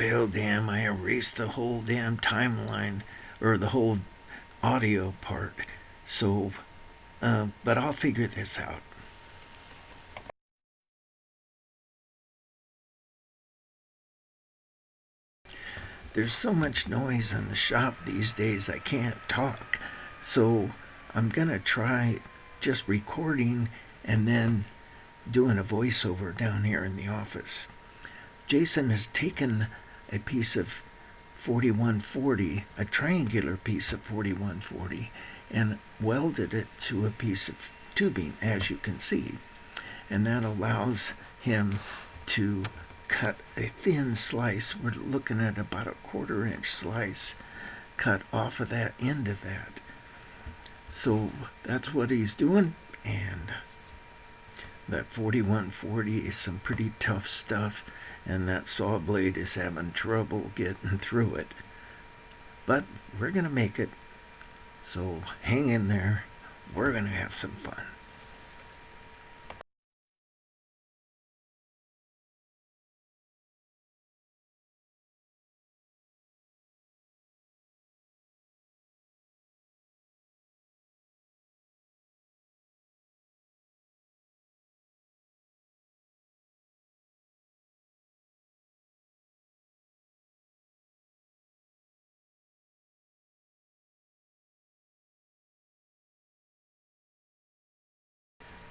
Well, damn, I erased the whole damn timeline, or the whole audio part. So, but I'll figure this out. There's so much noise in the shop these days I can't talk. So I'm gonna try just recording and then doing a voiceover down here in the office. Jason has taken a piece of 4140, a triangular piece of 4140, and welded it to a piece of tubing, as you can see. And that allows him to cut a thin slice. We're looking at about a 1/4 inch slice cut off of that end of that. So that's what he's doing, and that 4140 is some pretty tough stuff, and that saw blade is having trouble getting through it. But we're going to make it, so hang in there. We're going to have some fun.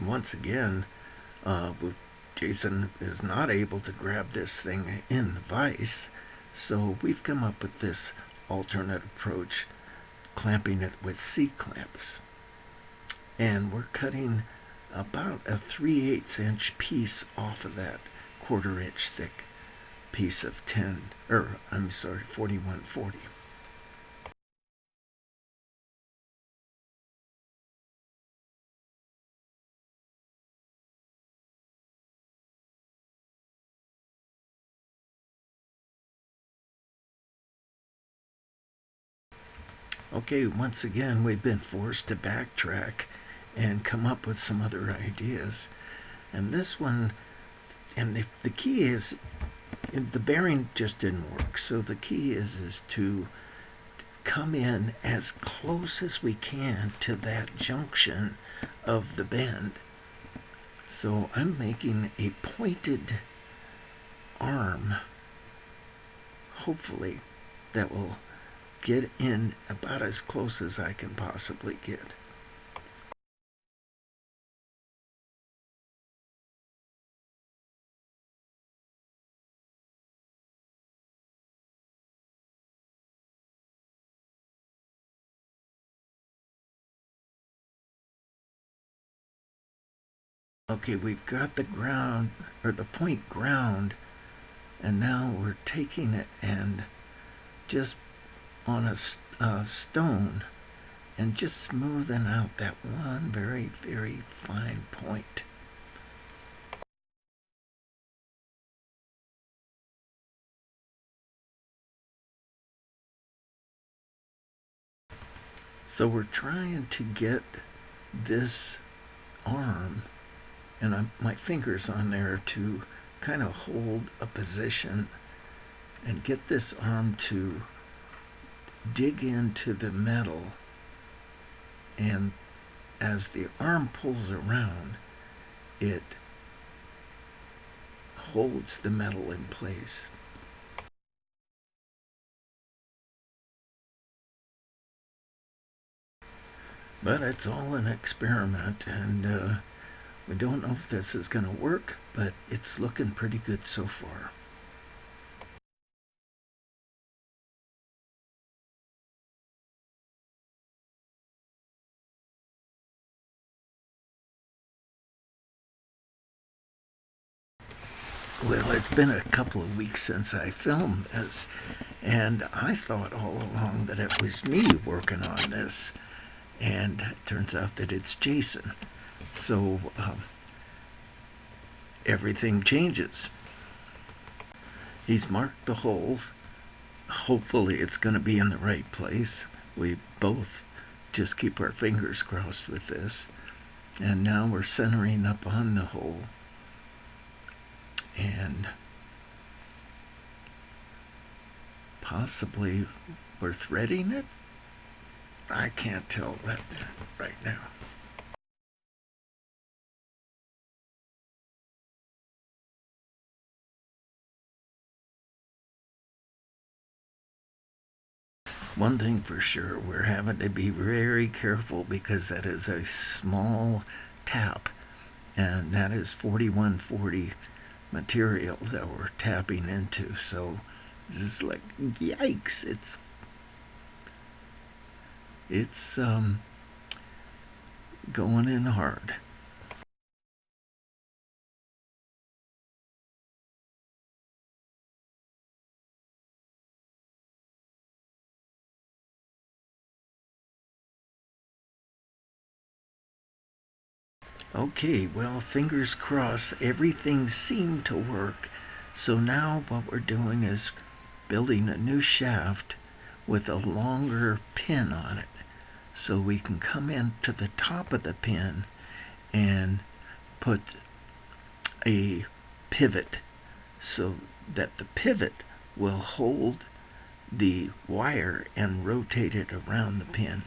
Once again, Jason is not able to grab this thing in the vise, so we've come up with this alternate approach, clamping it with C-clamps. And we're cutting about a 3/8 inch piece off of that 1/4 inch thick piece of 4140. Okay, once again, we've been forced to backtrack and come up with some other ideas. And this one, and the key is, the bearing just didn't work. So the key is to come in as close as we can to that junction of the bend. So I'm making a pointed arm, hopefully, that will get in about as close as I can possibly get. Okay, we've got the ground, or the point ground, and now we're taking it and just on a stone and just smoothing out that one very, very fine point. So we're trying to get this arm, and my fingers on there to kind of hold a position and get this arm to dig into the metal, and as the arm pulls around, it holds the metal in place. But it's all an experiment, and we don't know if this is going to work, but it's looking pretty good so far. Well, it's been a couple of weeks since I filmed this, and I thought all along that it was me working on this, and it turns out that it's Jason. So everything changes. He's marked the holes. Hopefully, it's going to be in the right place. We both just keep our fingers crossed with this. And now we're centering up on the hole. And possibly we're threading it. I can't tell that right now. One thing for sure, we're having to be very careful because that is a small tap, and that is 4140 material that we're tapping into. So this is like yikes! It's going in hard. Okay, well, fingers crossed, everything seemed to work. So now what we're doing is building a new shaft with a longer pin on it. So we can come in to the top of the pin and put a pivot so that the pivot will hold the wire and rotate it around the pin.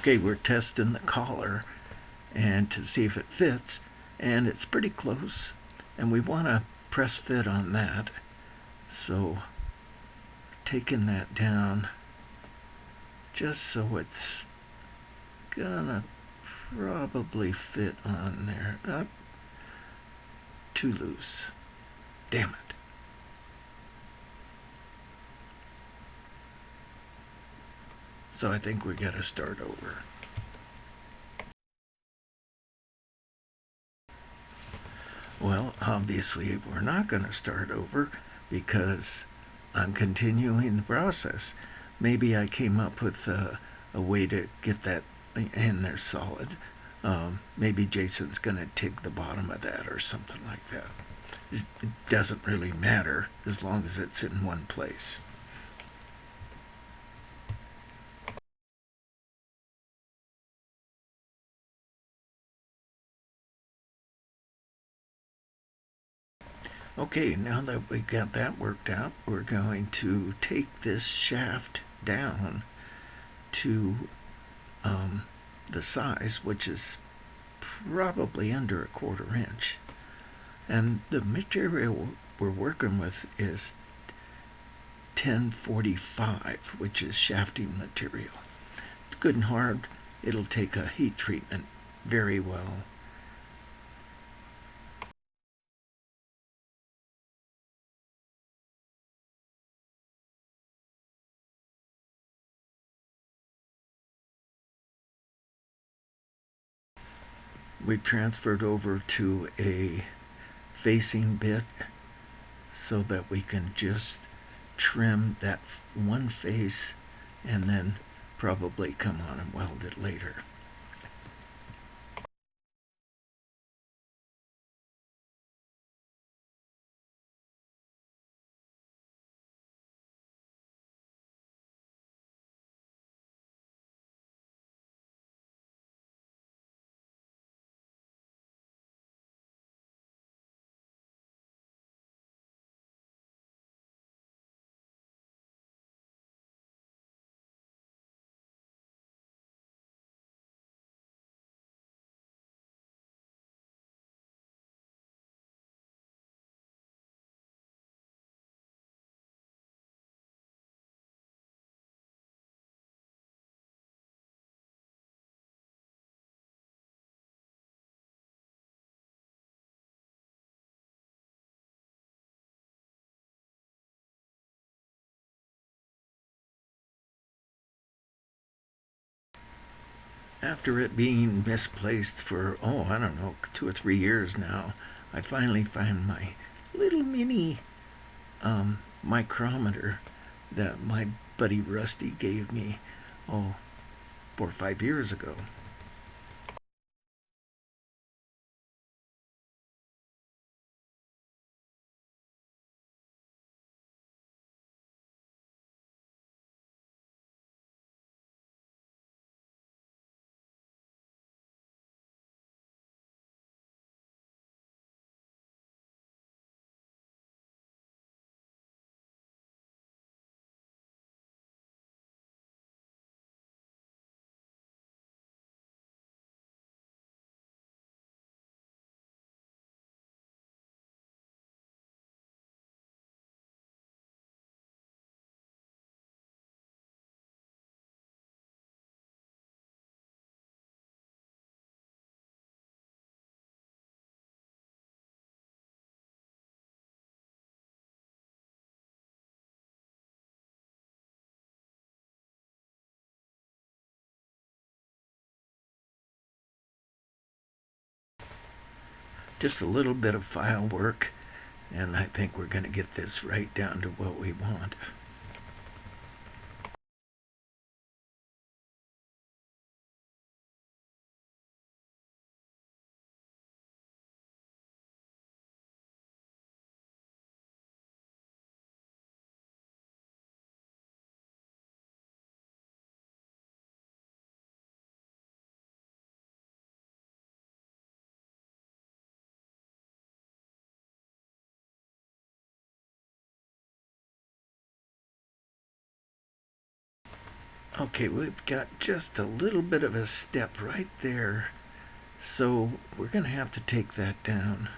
Okay, we're testing the collar and to see if it fits, and it's pretty close, and we want to press fit on that. So taking that down just so it's gonna probably fit on there. Too loose. Damn it. So I think we gotta start over. Well, obviously we're not gonna start over because I'm continuing the process. Maybe I came up with a way to get that in there solid. Maybe Jason's gonna take the bottom of that or something like that. It doesn't really matter as long as it's in one place. Okay, now that we got that worked out, we're going to take this shaft down to um, the size, which is probably under a 1/4 inch. And the material we're working with is 1045, which is shafting material. It's good and hard. It'll take a heat treatment very well. We transferred over to a facing bit so that we can just trim that one face and then probably come on and weld it later. After it being misplaced for, I don't know, 2 or 3 years now, I finally found my little mini micrometer that my buddy Rusty gave me, 4 or 5 years ago. Just a little bit of file work, and I think we're going to get this right down to what we want. Okay, we've got just a little bit of a step right there, so we're going to have to take that down.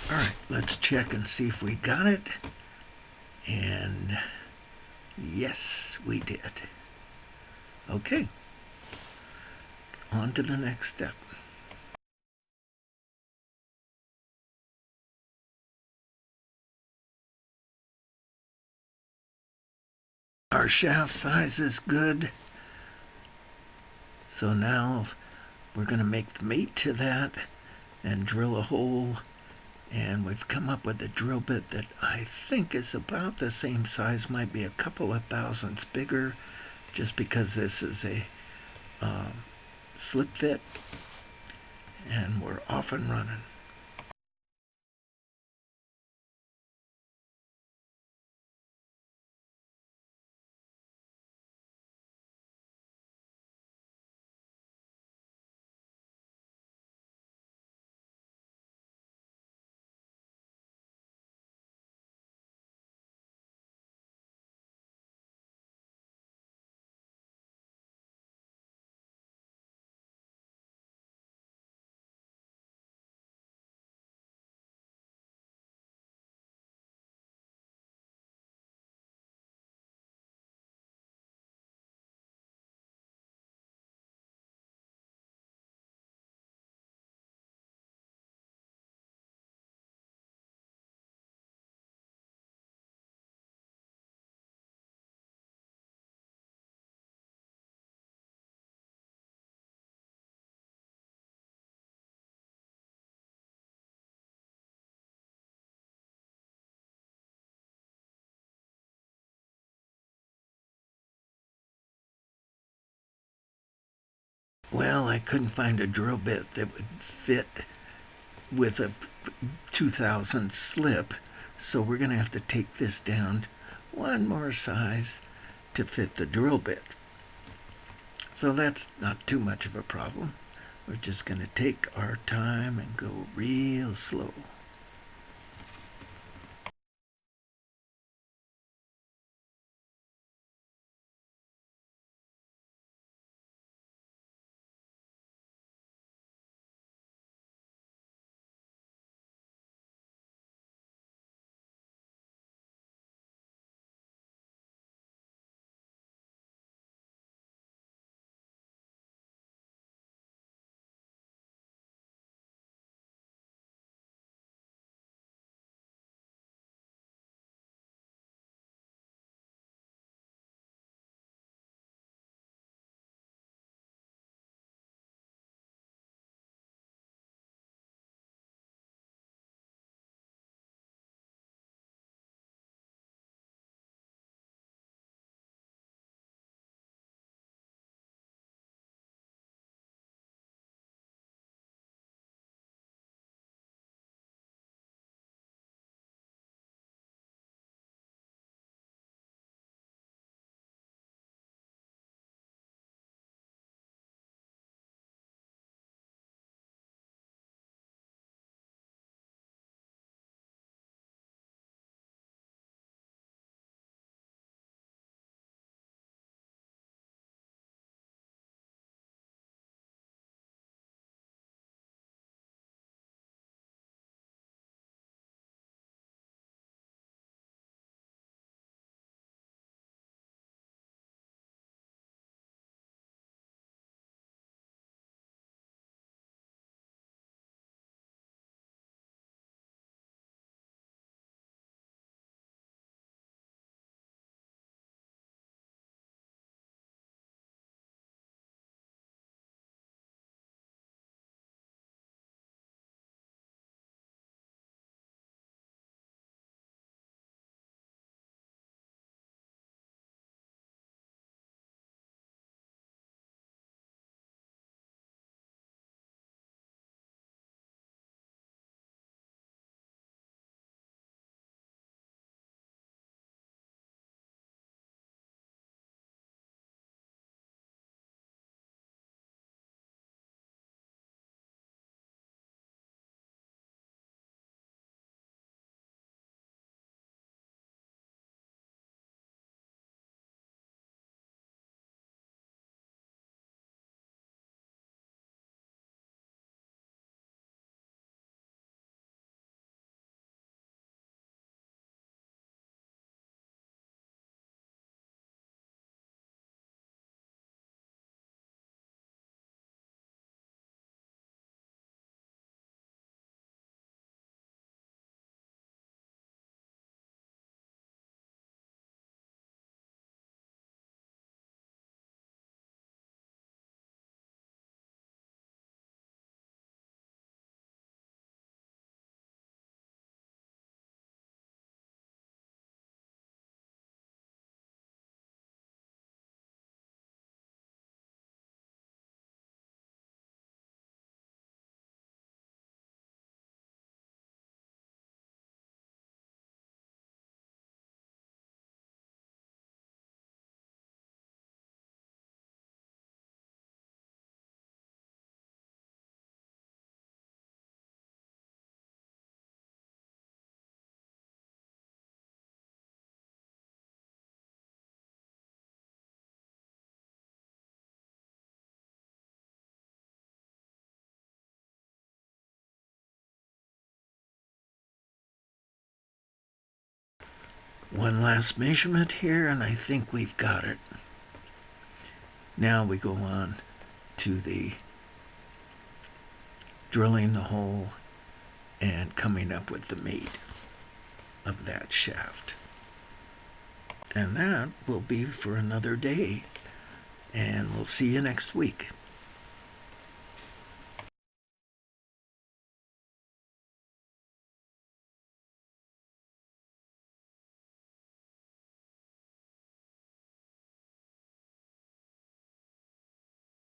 All right, let's check and see if we got it. And yes, we did. Okay, on to the next step. Our shaft size is good, so now we're going to make the mate to that and drill a hole. And we've come up with a drill bit that I think is about the same size, might be a couple of thousandths bigger, just because this is a slip fit, and we're off and running. Well, I couldn't find a drill bit that would fit with a 2000 slip, so we're going to have to take this down one more size to fit the drill bit. So that's not too much of a problem. We're just going to take our time and go real slow. one last measurement here, and I think we've got it. Now we go on to the drilling the hole and coming up with the mate of that shaft. And that will be for another day, and we'll see you next week.